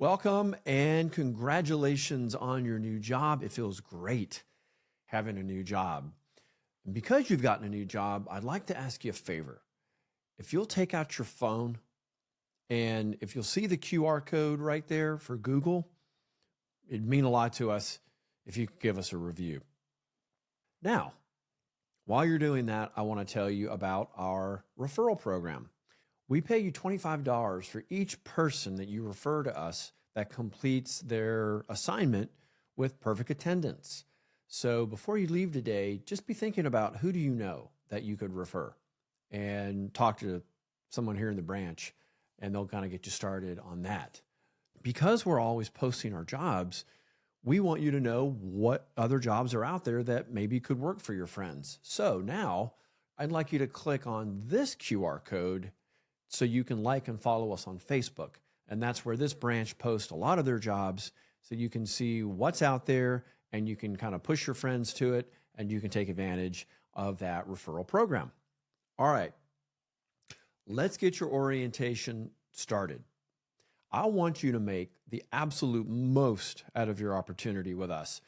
Welcome and congratulations on your new job. It feels great having a new job. And because you've gotten a new job, I'd like to ask you a favor. If you'll take out your phone and if you'll see the QR code right there for Google, it'd mean a lot to us if you could give us a review. Now, while you're doing that, I want to tell you about our referral program. We pay you $25 for each person that you refer to us that completes their assignment with perfect attendance. So before you leave today, just be thinking about who do you know that you could refer and talk to someone here in the branch and they'll kind of get you started on that. Because we're always posting our jobs, we want you to know what other jobs are out there that maybe could work for your friends. So now I'd like you to click on this QR code so you can like and follow us on Facebook. And that's where this branch posts a lot of their jobs so you can see what's out there and you can kind of push your friends to it and you can take advantage of that referral program. All right, let's get your orientation started. I want you to make the absolute most out of your opportunity with us.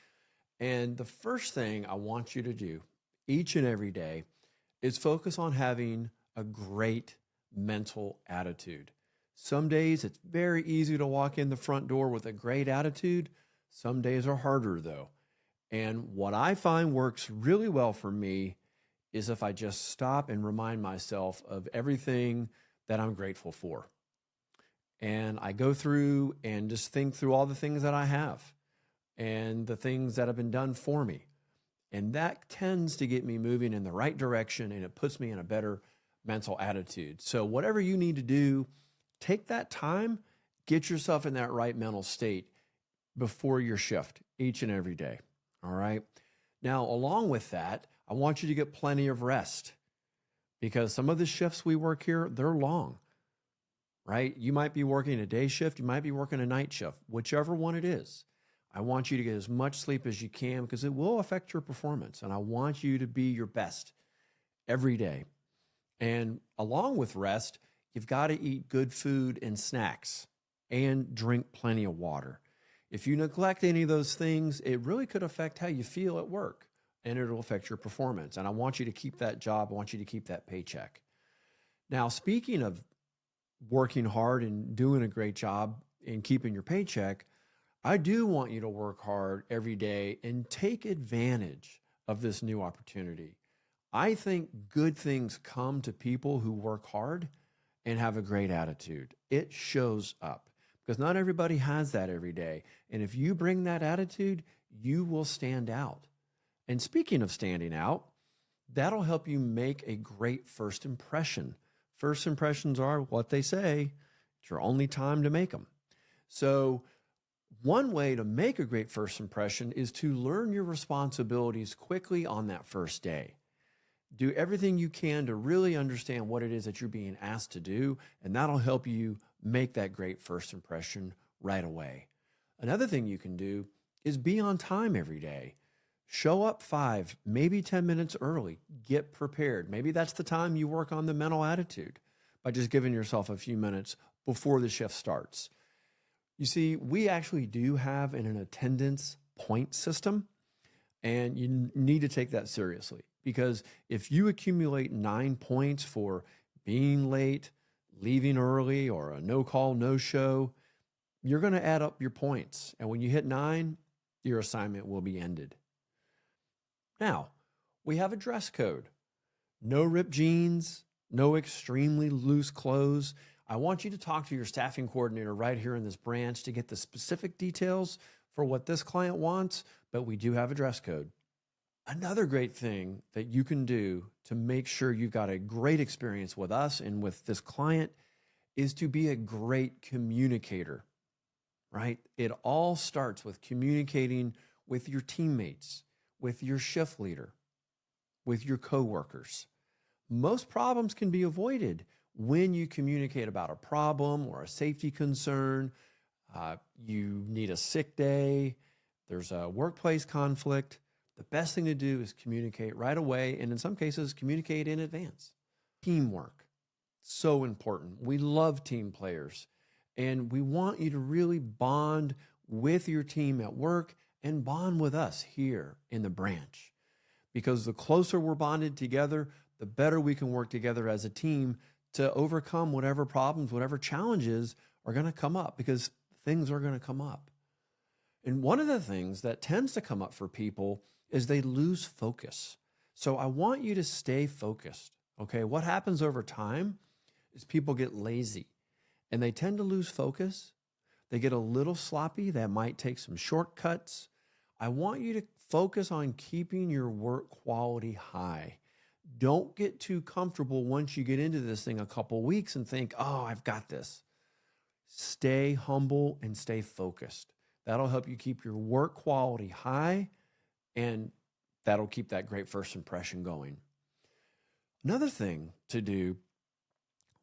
And the first thing I want you to do each and every day is focus on having a great mental attitude. Some days it's very easy to walk in the front door with a great attitude. Some days are harder though. And what I find works really well for me is if I just stop and remind myself of everything that I'm grateful for. And I go through and just think through all the things that I have and the things that have been done for me. And that tends to get me moving in the right direction and it puts me in a better mental attitude. So whatever you need to do, take that time, get yourself in that right mental state before your shift each and every day. All right. Now, along with that, I want you to get plenty of rest because some of the shifts we work here, they're long, right? You might be working a day shift. You might be working a night shift, whichever one it is. I want you to get as much sleep as you can because it will affect your performance. And I want you to be your best every day. And along with rest, you've got to eat good food and snacks and drink plenty of water. If you neglect any of those things, it really could affect how you feel at work and it'll affect your performance. And I want you to keep that job. I want you to keep that paycheck. Now, speaking of working hard and doing a great job and keeping your paycheck, I do want you to work hard every day and take advantage of this new opportunity. I think good things come to people who work hard and have a great attitude. It shows up because not everybody has that every day. And if you bring that attitude, you will stand out. And speaking of standing out, that'll help you make a great first impression. First impressions are what they say. It's your only time to make them. So one way to make a great first impression is to learn your responsibilities quickly on that first day. Do everything you can to really understand what it is that you're being asked to do, and that'll help you make that great first impression right away. Another thing you can do is be on time every day. Show up 5, maybe 10 minutes early. Get prepared. Maybe that's the time you work on the mental attitude by just giving yourself a few minutes before the shift starts. You see, we actually do have an attendance point system, and you need to take that seriously. Because if you accumulate 9 points for being late, leaving early, or a no call, no show, you're going to add up your points. And when you hit 9, your assignment will be ended. Now, we have a dress code. No ripped jeans, no extremely loose clothes. I want you to talk to your staffing coordinator right here in this branch to get the specific details for what this client wants, but we do have a dress code. Another great thing that you can do to make sure you've got a great experience with us and with this client is to be a great communicator, right? It all starts with communicating with your teammates, with your shift leader, with your coworkers. Most problems can be avoided when you communicate about a problem or a safety concern. You need a sick day, there's a workplace conflict. The best thing to do is communicate right away, and in some cases, communicate in advance. Teamwork, so important. We love team players, And we want you to really bond with your team at work and bond with us here in the branch. Because the closer we're bonded together, the better we can work together as a team to overcome whatever problems, whatever challenges are going to come up, because things are going to come up. And one of the things that tends to come up for people is they lose focus. So I want you to stay focused. Okay. What happens over time is people get lazy and they tend to lose focus. They get a little sloppy. That might take some shortcuts. I want you to focus on keeping your work quality high. Don't get too comfortable once you get into this thing a couple weeks and think, oh, I've got this. Stay humble and stay focused. That'll help you keep your work quality high, and that'll keep that great first impression going. Another thing to do,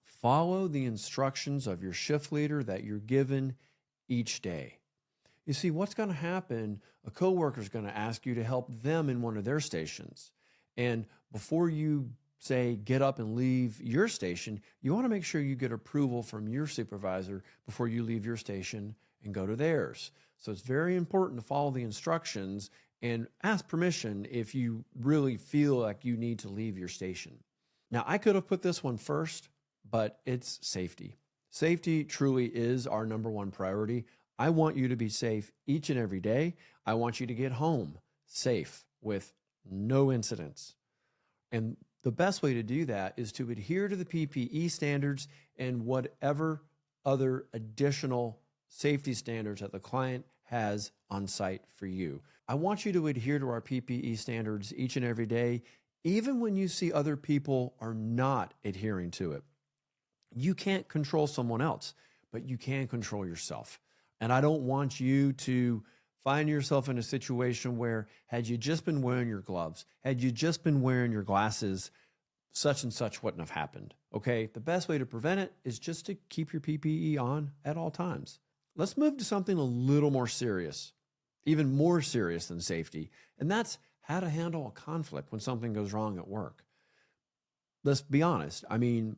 follow the instructions of your shift leader that you're given each day. You see, what's going to happen, a coworker is going to ask you to help them in one of their stations. And before you say, get up and leave your station, you want to make sure you get approval from your supervisor before you leave your station and go to theirs. So it's very important to follow the instructions and ask permission if you really feel like you need to leave your station. Now, I could have put this one first, but it's safety. Safety truly is our number one priority. I want you to be safe each and every day. I want you to get home safe with no incidents. And the best way to do that is to adhere to the PPE standards and whatever other additional safety standards that the client has on site for you. I want you to adhere to our PPE standards each and every day, even when you see other people are not adhering to it. You can't control someone else, but you can control yourself. And I don't want you to find yourself in a situation where, had you just been wearing your gloves, had you just been wearing your glasses, such and such wouldn't have happened. Okay, the best way to prevent it is just to keep your PPE on at all times. Let's move to something a little more serious, even more serious than safety, and that's how to handle a conflict when something goes wrong at work. Let's be honest. I mean,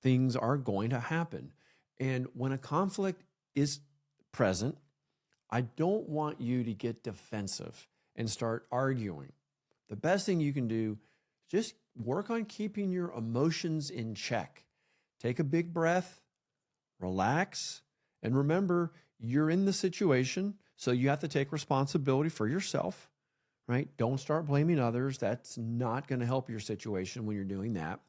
things are going to happen. And when a conflict is present, I don't want you to get defensive and start arguing. The best thing you can do, just work on keeping your emotions in check. Take a big breath, relax, and remember, you're in the situation, so you have to take responsibility for yourself, right? Don't start blaming others. That's not going to help your situation when you're doing that.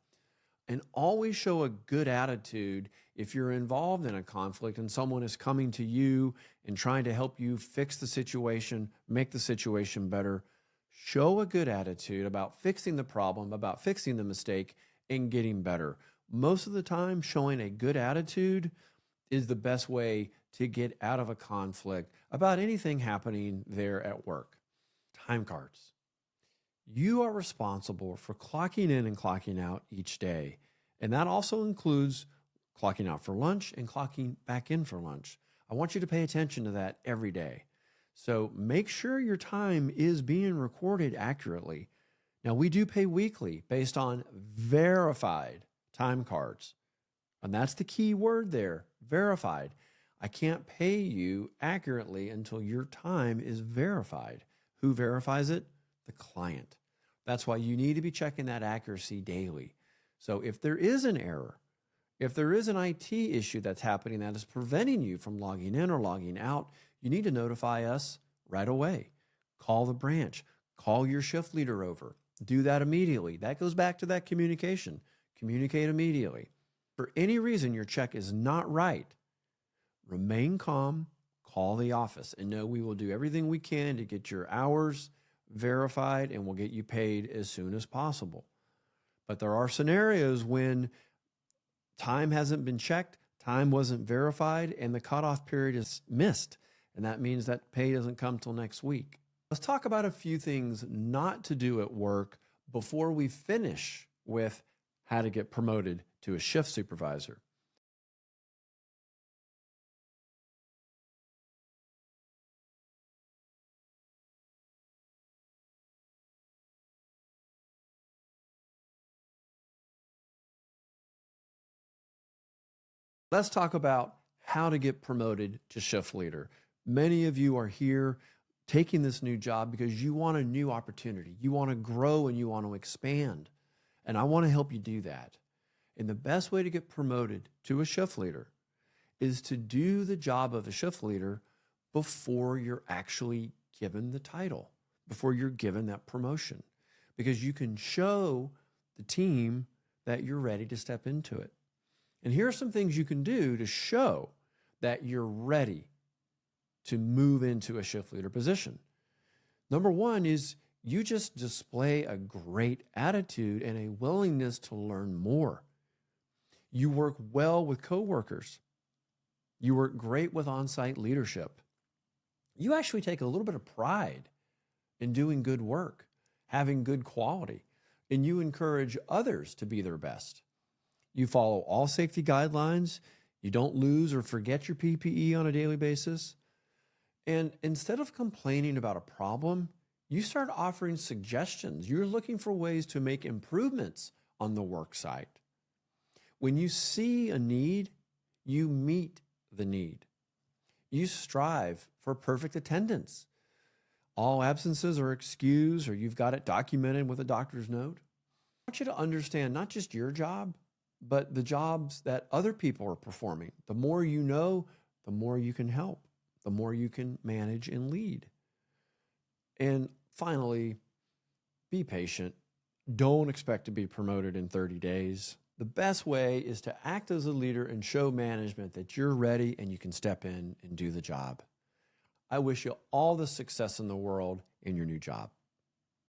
And always show a good attitude if you're involved in a conflict and someone is coming to you and trying to help you fix the situation, make the situation better. Show a good attitude about fixing the problem, about fixing the mistake, and getting better. Most of the time, showing a good attitude is the best way to get out of a conflict about anything happening there at work. Time cards. You are responsible for clocking in and clocking out each day. And that also includes clocking out for lunch and clocking back in for lunch. I want you to pay attention to that every day. So make sure your time is being recorded accurately. Now, we do pay weekly based on verified time cards. And that's the key word there, verified. I can't pay you accurately until your time is verified. Who verifies it? The client. That's why you need to be checking that accuracy daily. So if there is an error, if there is an IT issue that's happening that is preventing you from logging in or logging out, you need to notify us right away. Call the branch, call your shift leader over. Do that immediately. That goes back to that communication. Communicate immediately. For any reason your check is not right, remain calm, call the office, and know we will do everything we can to get your hours verified and we'll get you paid as soon as possible. But there are scenarios when time hasn't been checked, time wasn't verified, and the cutoff period is missed. And that means that pay doesn't come till next week. Let's talk about a few things not to do at work before we finish with how to get promoted to a shift supervisor. Let's talk about how to get promoted to shift leader. Many of you are here taking this new job because you want a new opportunity. You want to grow and you want to expand. And I want to help you do that. And the best way to get promoted to a shift leader is to do the job of a shift leader before you're actually given the title, before you're given that promotion, because you can show the team that you're ready to step into it. And here are some things you can do to show that you're ready to move into a shift leader position. Number one is you just display a great attitude and a willingness to learn more. You work well with coworkers. You work great with on-site leadership. You actually take a little bit of pride in doing good work, having good quality, and you encourage others to be their best. You follow all safety guidelines. You don't lose or forget your PPE on a daily basis. And instead of complaining about a problem, you start offering suggestions. You're looking for ways to make improvements on the work site. When you see a need, you meet the need. You strive for perfect attendance. All absences are excused, or you've got it documented with a doctor's note. I want you to understand not just your job, but the jobs that other people are performing. The more you know, the more you can help, the more you can manage and lead. And finally, be patient. Don't expect to be promoted in 30 days. The best way is to act as a leader and show management that you're ready and you can step in and do the job. I wish you all the success in the world in your new job.